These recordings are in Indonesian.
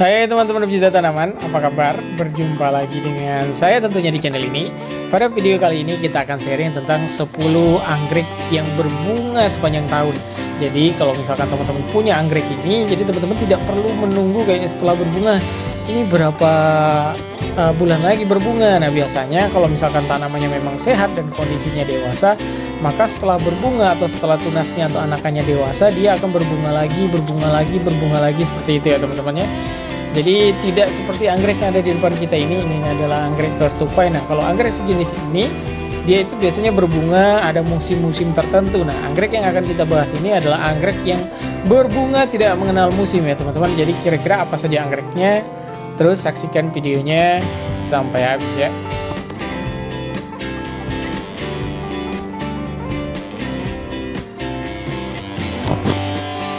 Hai teman-teman pecinta tanaman, apa kabar? Berjumpa lagi dengan saya tentunya di channel ini. Pada video kali ini kita akan sharing tentang 10 anggrek yang berbunga sepanjang tahun. Jadi kalau misalkan teman-teman punya anggrek ini, jadi teman-teman tidak perlu menunggu kayak setelah berbunga. Ini berapa bulan lagi berbunga. Nah biasanya kalau misalkan tanamannya memang sehat dan kondisinya dewasa, maka setelah berbunga atau setelah tunasnya atau anakannya dewasa, dia akan berbunga lagi seperti itu ya teman-teman ya. Jadi tidak seperti anggrek yang ada di depan kita ini adalah anggrek ketupai. Nah kalau anggrek sejenis ini dia itu biasanya berbunga ada musim-musim tertentu. Nah anggrek yang akan kita bahas ini adalah anggrek yang berbunga tidak mengenal musim ya teman-teman. Jadi kira-kira apa saja anggreknya, terus saksikan videonya sampai habis ya.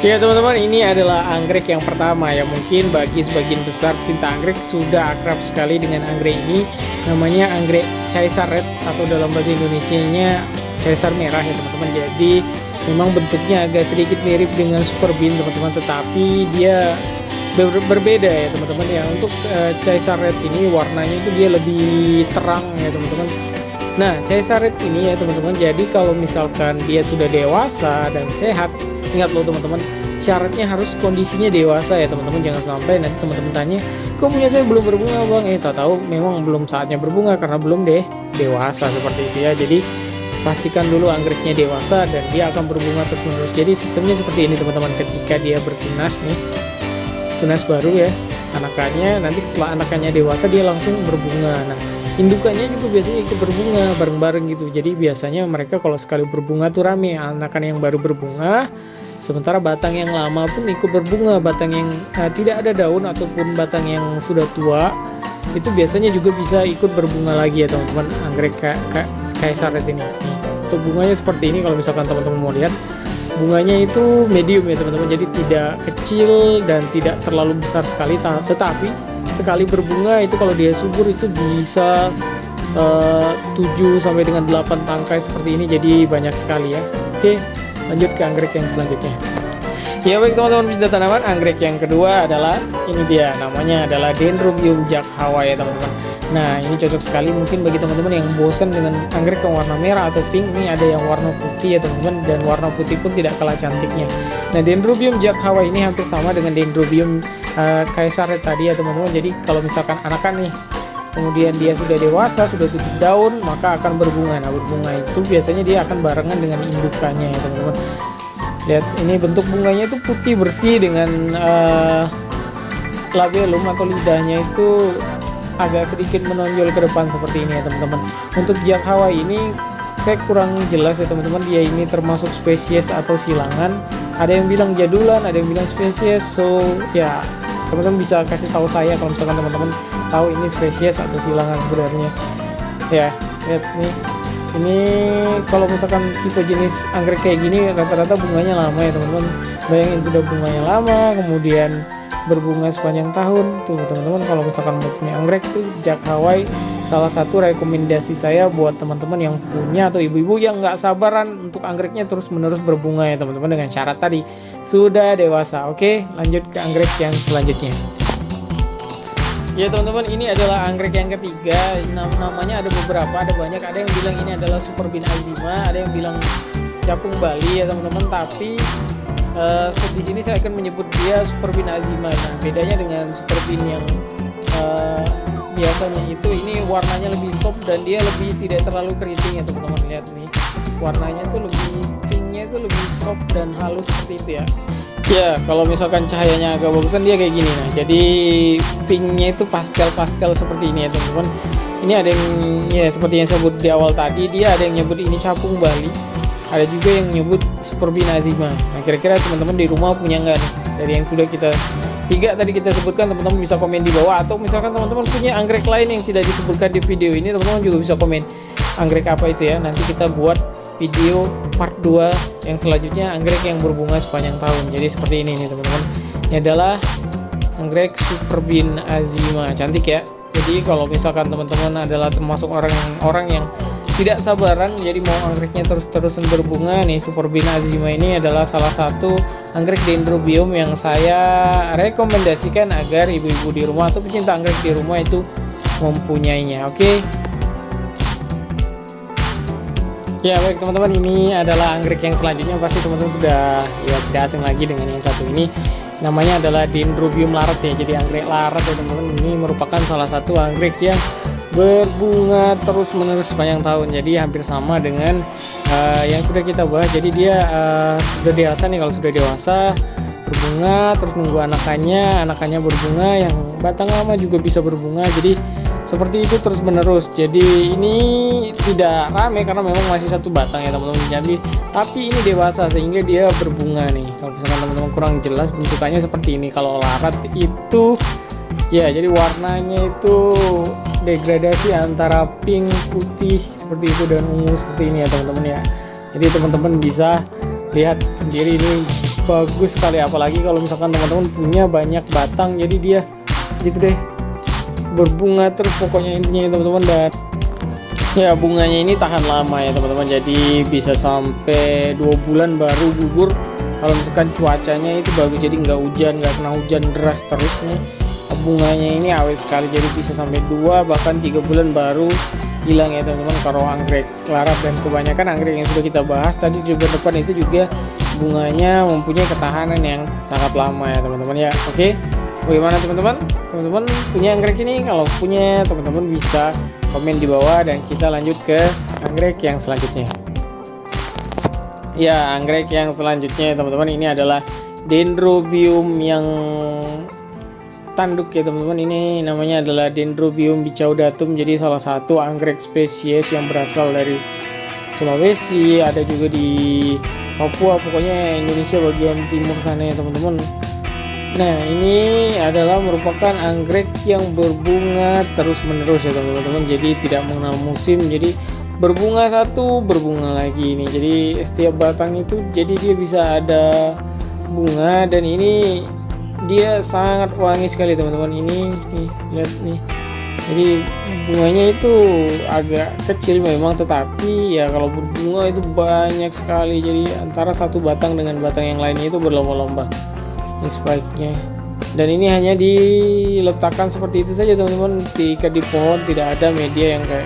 Ya teman-teman, ini adalah anggrek yang pertama ya. Mungkin bagi sebagian besar pecinta anggrek sudah akrab sekali dengan anggrek ini. Namanya anggrek caesar red atau dalam bahasa Indonesianya caesar merah ya teman-teman. Jadi memang bentuknya agak sedikit mirip dengan super bean teman-teman, tetapi dia berbeda ya teman-teman ya. Untuk caesar red ini warnanya itu dia lebih terang ya teman-teman. Nah caesar red ini ya teman-teman, jadi kalau misalkan dia sudah dewasa dan sehat, ingat loh teman-teman, syaratnya harus kondisinya dewasa ya teman-teman. Jangan sampai nanti teman-teman tanya, kok punya saya belum berbunga bang? Tak tahu memang belum saatnya berbunga karena belum dewasa seperti itu ya. Jadi pastikan dulu anggreknya dewasa dan dia akan berbunga terus-menerus. Jadi sistemnya seperti ini teman-teman, ketika dia bertunas nih, tunas baru ya, anakannya nanti setelah anakannya dewasa dia langsung berbunga. Nah indukannya juga biasanya ikut berbunga bareng-bareng gitu. Jadi biasanya mereka kalau sekali berbunga tuh rame, anakan yang baru berbunga, sementara batang yang lama pun ikut berbunga. Batang yang tidak ada daun ataupun batang yang sudah tua itu biasanya juga bisa ikut berbunga lagi ya teman-teman. Anggrek caesar red ini. Untuk bunganya seperti ini, kalau misalkan teman-teman mau lihat, bunganya itu medium ya teman-teman. Jadi tidak kecil dan tidak terlalu besar sekali, tetapi sekali berbunga itu kalau dia subur itu bisa 7 sampai dengan 8 tangkai seperti ini. Jadi banyak sekali ya. Oke, lanjut ke anggrek yang selanjutnya. Ya baik teman-teman pecinta tanaman, anggrek yang kedua adalah ini dia, namanya adalah Dendrobium jack Hawaii ya teman-teman. Nah ini cocok sekali mungkin bagi teman-teman yang bosan dengan anggrek yang warna merah atau pink. Ini ada yang warna putih ya teman-teman, dan warna putih pun tidak kalah cantiknya. Nah Dendrobium jack Hawaii ini hampir sama dengan Dendrobium caesar red tadi ya teman-teman. Jadi kalau misalkan anakan nih, kemudian dia sudah dewasa, sudah tutup daun, maka akan berbunga. Nah berbunga itu biasanya dia akan barengan dengan indukannya ya teman-teman. Lihat ini bentuk bunganya itu putih bersih dengan labellum atau lidahnya itu agak sedikit menonjol ke depan seperti ini ya teman-teman. Untuk jack Hawaii ini saya kurang jelas ya teman-teman, dia ini termasuk spesies atau silangan. Ada yang bilang jadulan, ada yang bilang spesies. So ya teman-teman bisa kasih tahu saya kalau misalkan teman-teman tahu ini spesies atau silangan sebenarnya ya. Lihat nih, ini kalau misalkan tipe jenis anggrek kayak gini rata-rata bunganya lama ya teman-teman. Bayangin udah bunganya lama kemudian berbunga sepanjang tahun tuh teman-teman. Kalau misalkan mau punya anggrek tuh jack Hawaii salah satu rekomendasi saya buat teman-teman yang punya atau ibu-ibu yang nggak sabaran untuk anggreknya terus-menerus berbunga ya teman-teman, dengan syarat tadi sudah dewasa. Oke, lanjut ke anggrek yang selanjutnya. Ya teman-teman, ini adalah anggrek yang ketiga. Namanya ada beberapa, ada banyak. Ada yang bilang ini adalah super bean azima, ada yang bilang capung Bali ya teman-teman. Tapi di sini saya akan menyebut dia super bean azima. Nah bedanya dengan super bean yang biasanya itu, ini warnanya lebih soft dan dia lebih tidak terlalu keriting ya teman-teman. Lihat nih, warnanya tuh lebih pinknya itu lebih soft dan halus seperti itu ya. Ya kalau misalkan cahayanya agak bagusan dia kayak gini. Nah jadi pinknya itu pastel seperti ini ya teman-teman. Ini ada yang ya seperti yang saya sebut di awal tadi, dia ada yang nyebut ini capung Bali, ada juga yang nyebut super bean azima. Nah kira-kira teman-teman di rumah punya nggak nih dari yang sudah kita tiga tadi kita sebutkan? Teman-teman bisa komen di bawah, atau misalkan teman-teman punya anggrek lain yang tidak disebutkan di video ini, teman-teman juga bisa komen anggrek apa itu ya. Nanti kita buat video part 2 yang selanjutnya, anggrek yang berbunga sepanjang tahun. Jadi seperti ini nih teman-teman, ini adalah anggrek super bean azima, cantik ya. Jadi kalau misalkan teman-teman adalah termasuk orang yang tidak sabaran jadi mau anggreknya terus-terusan berbunga nih, super bean azima ini adalah salah satu anggrek dendrobium yang saya rekomendasikan agar ibu-ibu di rumah atau pecinta anggrek di rumah itu mempunyainya. Oke. Ya baik teman-teman, ini adalah anggrek yang selanjutnya. Pasti teman-teman sudah ya tidak asing lagi dengan yang satu ini. Namanya adalah Dendrobium larat ya. Jadi anggrek larat ya teman-teman, ini merupakan salah satu anggrek yang berbunga terus menerus sepanjang tahun. Jadi hampir sama dengan yang sudah kita bahas. Jadi dia sudah dewasa nih. Kalau sudah dewasa berbunga terus nunggu anakannya berbunga, yang batang lama juga bisa berbunga. Jadi seperti itu terus menerus. Jadi ini tidak rame karena memang masih satu batang ya teman-teman. Jadi tapi ini dewasa sehingga dia berbunga nih. Kalau misalkan teman-teman kurang jelas bentukannya seperti ini. Kalau larat itu ya jadi warnanya itu degradasi antara pink, putih seperti itu dan ungu seperti ini ya teman-teman ya. Jadi teman-teman bisa lihat sendiri, ini bagus sekali, apalagi kalau misalkan teman-teman punya banyak batang. Jadi dia gitu deh, berbunga terus pokoknya intinya teman-teman. Dan ya bunganya ini tahan lama ya teman-teman, jadi bisa sampai 2 bulan baru gugur kalau misalkan cuacanya itu bagus. Jadi nggak kena hujan deras terus nih, bunganya ini awet sekali, jadi bisa sampai 2 bahkan 3 bulan baru hilang ya teman-teman kalau anggrek larat. Dan kebanyakan anggrek yang sudah kita bahas tadi di depan itu juga bunganya mempunyai ketahanan yang sangat lama ya teman-teman ya. Oke, bagaimana teman-teman? Teman-teman punya anggrek ini? Kalau punya, teman-teman bisa komen di bawah dan kita lanjut ke anggrek yang selanjutnya. Ya, anggrek yang selanjutnya teman-teman ini adalah Dendrobium yang tanduk ya teman-teman. Ini namanya adalah Dendrobium bicaudatum. Jadi salah satu anggrek spesies yang berasal dari Sulawesi, ada juga di Papua, pokoknya Indonesia bagian timur sana ya teman-teman. Nah, ini adalah merupakan anggrek yang berbunga terus menerus ya teman-teman. Jadi tidak mengenal musim. Jadi berbunga satu, berbunga lagi ini. Jadi setiap batang itu jadi dia bisa ada bunga, dan ini dia sangat wangi sekali teman-teman. Ini nih, lihat nih. Jadi bunganya itu agak kecil memang, tetapi ya kalau berbunga itu banyak sekali. Jadi antara satu batang dengan batang yang lainnya itu berlomba-lomba. Ini spike-nya, dan ini hanya diletakkan seperti itu saja teman-teman, diikat di pohon, tidak ada media yang kayak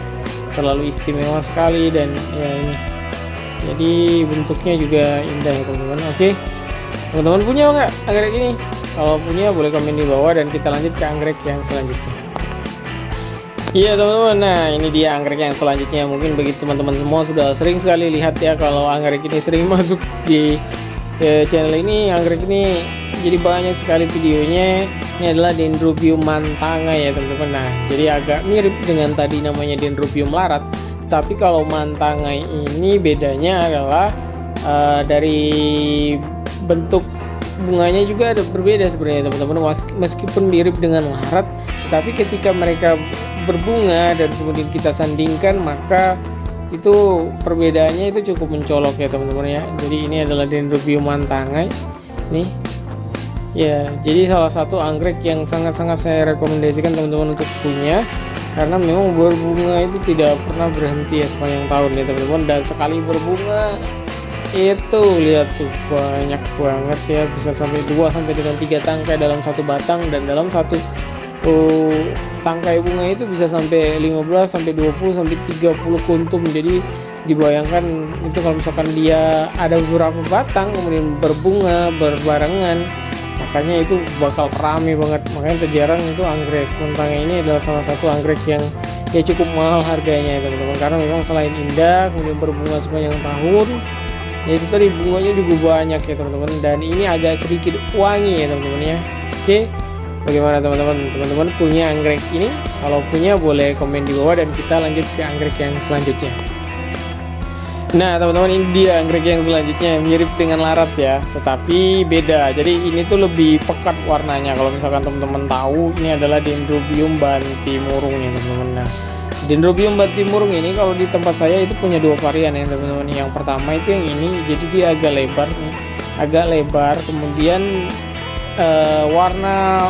terlalu istimewa sekali. Dan ya ini jadi bentuknya juga indah ya teman-teman. Oke, teman-teman punya nggak anggrek ini? Kalau punya boleh komen di bawah dan kita lanjut ke anggrek yang selanjutnya. Iya teman-teman, nah ini dia anggrek yang selanjutnya. Mungkin bagi teman-teman semua sudah sering sekali lihat ya kalau anggrek ini sering masuk di channel ini. Anggrek ini jadi banyak sekali videonya. Ini adalah Dendrobium mantangai ya teman-teman. Nah, jadi agak mirip dengan tadi namanya Dendrobium larat, tetapi kalau mantangai ini bedanya adalah dari bentuk bunganya juga ada berbeda sebenarnya teman-teman. Meskipun mirip dengan larat, tetapi ketika mereka berbunga dan kemudian kita sandingkan, maka itu perbedaannya itu cukup mencolok ya teman-teman ya. Jadi ini adalah Dendrobium mantangai nih ya. Jadi salah satu anggrek yang sangat-sangat saya rekomendasikan teman-teman untuk punya, karena memang berbunga itu tidak pernah berhenti ya sepanjang tahun ya teman-teman. Dan sekali berbunga itu lihat tuh banyak banget ya, bisa sampai 2 sampai dengan 3 tangkai dalam satu batang, dan dalam satu tangkai bunga itu bisa sampai 15 sampai 20 sampai 30 kuntum. Jadi dibayangkan itu kalau misalkan dia ada beberapa batang kemudian berbunga berbarengan, makanya itu bakal rame banget. Makanya terjarang itu anggrek mantangai ini adalah salah satu anggrek yang ya cukup mahal harganya ya teman-teman, karena memang selain indah kemudian berbunga sepanjang tahun, ya itu tadi bunganya juga banyak ya teman-teman, dan ini agak sedikit wangi ya teman-teman ya. Oke, bagaimana teman-teman? Teman-teman punya anggrek ini? Kalau punya boleh komen di bawah dan kita lanjut ke anggrek yang selanjutnya. Nah teman-teman, ini dia anggrek yang selanjutnya, mirip dengan larat ya, tetapi beda. Jadi ini tuh lebih pekat warnanya. Kalau misalkan teman-teman tahu, ini adalah Dendrobium bantimurung ya teman-teman. Nah, Dendrobium bantimurung ini kalau di tempat saya itu punya 2 varian ya teman-teman. Yang pertama itu yang ini, jadi dia agak lebar nih, agak lebar. Kemudian warna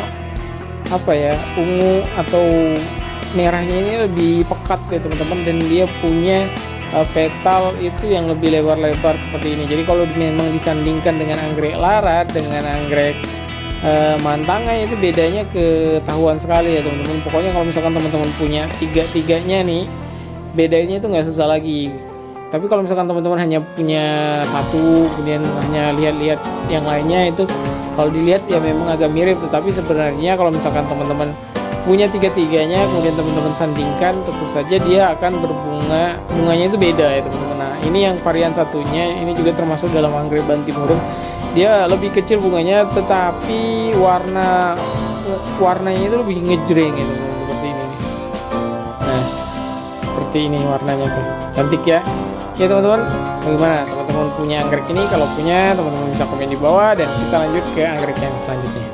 apa ya, ungu atau merahnya ini lebih pekat ya teman-teman, dan dia punya petal itu yang lebih lebar-lebar seperti ini. Jadi kalau memang disandingkan dengan anggrek larat, dengan anggrek mantangai, itu bedanya ketahuan sekali ya teman-teman. Pokoknya kalau misalkan teman-teman punya tiga-tiganya nih, bedanya itu nggak susah lagi. Tapi kalau misalkan teman-teman hanya punya satu, kemudian hanya lihat-lihat yang lainnya, itu kalau dilihat ya memang agak mirip. Tetapi sebenarnya kalau misalkan teman-teman punya tiga-tiganya, kemudian teman-teman sandingkan, tentu saja dia akan bunganya itu beda ya teman-teman. Nah ini yang varian satunya, ini juga termasuk dalam anggrek bantimurung. Dia lebih kecil bunganya, tetapi warnanya itu lebih ngejreng ya teman-teman, seperti ini nih. Nah seperti ini warnanya tuh, cantik ya. Ya teman-teman, bagaimana teman-teman punya anggrek ini? Kalau punya, teman-teman bisa komen di bawah, dan kita lanjut ke anggrek yang selanjutnya.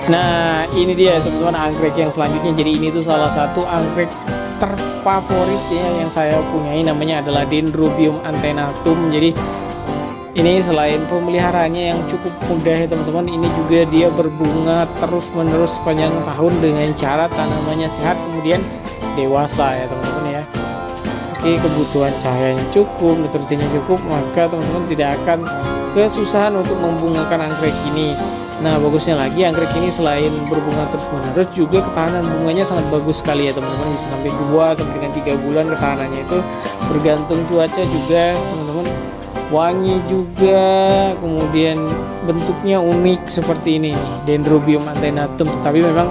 Nah ini dia teman-teman anggrek yang selanjutnya. Jadi ini tuh salah satu anggrek terfavorit ya yang saya punyai, namanya adalah Dendrobium antenatum. Jadi ini selain pemeliharaannya yang cukup mudah ya teman-teman, ini juga dia berbunga terus-menerus sepanjang tahun dengan cara tanamannya sehat kemudian dewasa ya teman-teman ya. Oke, kebutuhan cahayanya cukup, nutrisinya cukup, maka teman-teman tidak akan kesusahan untuk membungakan anggrek ini. Nah bagusnya lagi, anggrek ini selain berbunga terus-menerus, juga ketahanan bunganya sangat bagus sekali ya teman-teman. Bisa sampai 2 sampai dengan 3 bulan ketahanannya itu, bergantung cuaca juga teman-teman. Wangi juga, kemudian bentuknya unik seperti ini nih, Dendrobium antenatum. Tetapi memang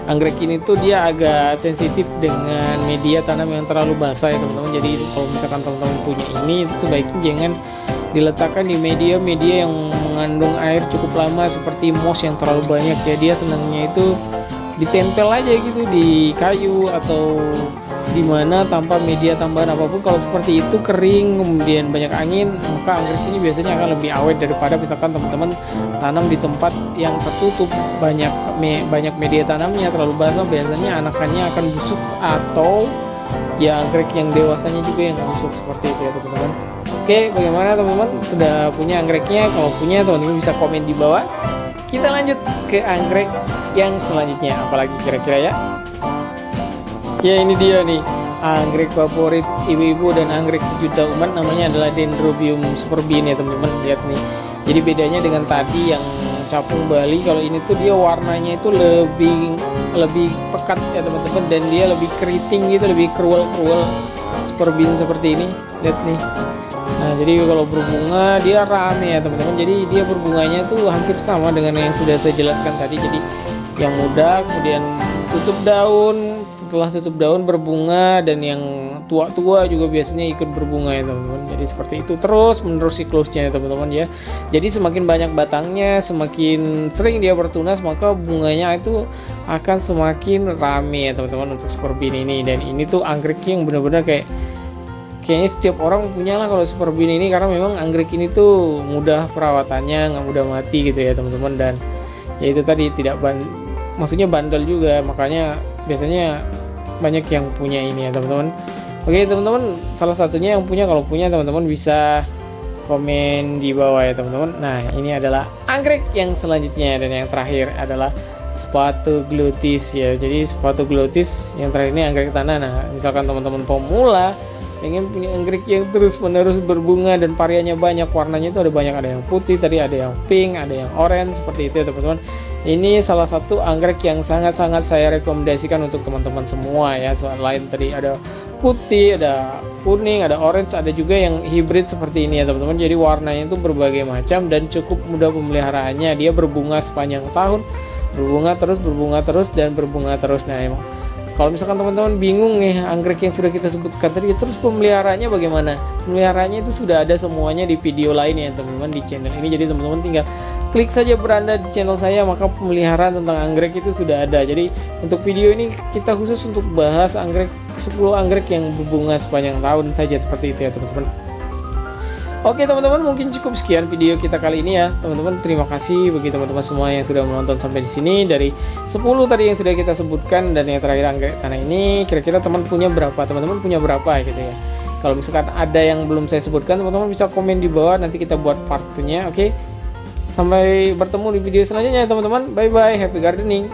anggrek ini tuh dia agak sensitif dengan media tanam yang terlalu basah ya teman-teman. Jadi kalau misalkan teman-teman punya ini, sebaiknya jangan diletakkan di media-media yang mengandung air cukup lama seperti moss yang terlalu banyak ya. Dia senangnya itu ditempel aja gitu di kayu atau di mana tanpa media tambahan apapun. Kalau seperti itu kering kemudian banyak angin, maka anggrek ini biasanya akan lebih awet daripada misalkan teman-teman tanam di tempat yang tertutup, banyak media tanamnya terlalu basah, biasanya anakannya akan busuk, atau ya anggrek yang dewasanya juga yang busuk seperti itu ya teman-teman. Oke, bagaimana teman-teman? Sudah punya anggreknya? Kalau punya, teman-teman bisa komen di bawah. Kita lanjut ke anggrek yang selanjutnya. Apalagi kira-kira ya? Ya ini dia nih, anggrek favorit ibu-ibu dan anggrek sejuta umat, namanya adalah Dendrobium superbium ya teman-teman. Lihat nih. Jadi bedanya dengan tadi yang capung Bali, kalau ini tuh dia warnanya itu lebih pekat ya teman-teman, dan dia lebih keriting gitu, lebih kruel superbium seperti ini. Lihat nih. Nah jadi kalau berbunga dia rame ya teman-teman. Jadi dia berbunganya tuh hampir sama dengan yang sudah saya jelaskan tadi. Jadi yang muda kemudian tutup daun, setelah tutup daun berbunga, dan yang tua-tua juga biasanya ikut berbunga ya teman-teman. Jadi seperti itu terus menerus siklusnya ya teman-teman ya. Jadi semakin banyak batangnya, semakin sering dia bertunas, maka bunganya itu akan semakin rame ya teman-teman untuk superbium ini. Dan ini tuh anggrek yang benar-benar kayaknya setiap orang punya lah kalau superbium ini, karena memang anggrek ini tuh mudah perawatannya, nggak mudah mati gitu ya teman-teman. Dan ya itu tadi maksudnya bandel juga, makanya biasanya banyak yang punya ini ya teman-teman. Oke teman-teman, salah satunya yang punya, kalau punya teman-teman bisa komen di bawah ya teman-teman. Nah ini adalah anggrek yang selanjutnya, dan yang terakhir adalah Spatoglotis ya. Jadi Spatoglotis yang terakhir ini anggrek tanah. Nah misalkan teman-teman pemula pengen punya anggrek yang terus-menerus berbunga dan variannya banyak, warnanya itu ada banyak, ada yang putih tadi, ada yang pink, ada yang orange, seperti itu ya teman-teman. Ini salah satu anggrek yang sangat-sangat saya rekomendasikan untuk teman-teman semua ya. Soal lain tadi ada putih, ada kuning, ada orange, ada juga yang hybrid seperti ini ya teman-teman. Jadi warnanya itu berbagai macam dan cukup mudah pemeliharaannya. Dia berbunga sepanjang tahun, berbunga terus dan berbunga terus. Nah emang kalau misalkan teman-teman bingung nih anggrek yang sudah kita sebutkan tadi, terus pemeliharaannya bagaimana? Pemeliharaannya itu sudah ada semuanya di video lain ya teman-teman di channel ini. Jadi teman-teman tinggal klik saja beranda di channel saya, maka pemeliharaan tentang anggrek itu sudah ada. Jadi untuk video ini kita khusus untuk bahas anggrek 10 anggrek yang berbunga sepanjang tahun saja, seperti itu ya teman-teman. Oke teman-teman, mungkin cukup sekian video kita kali ini ya teman-teman. Terima kasih bagi teman-teman semua yang sudah menonton sampai di sini. Dari 10 tadi yang sudah kita sebutkan dan yang terakhir anggrek tanah ini, kira-kira teman punya berapa? Teman-teman punya berapa gitu ya. Kalau misalkan ada yang belum saya sebutkan, teman-teman bisa komen di bawah, nanti kita buat part 2-nya. Oke. Sampai bertemu di video selanjutnya teman-teman. Bye bye, happy gardening.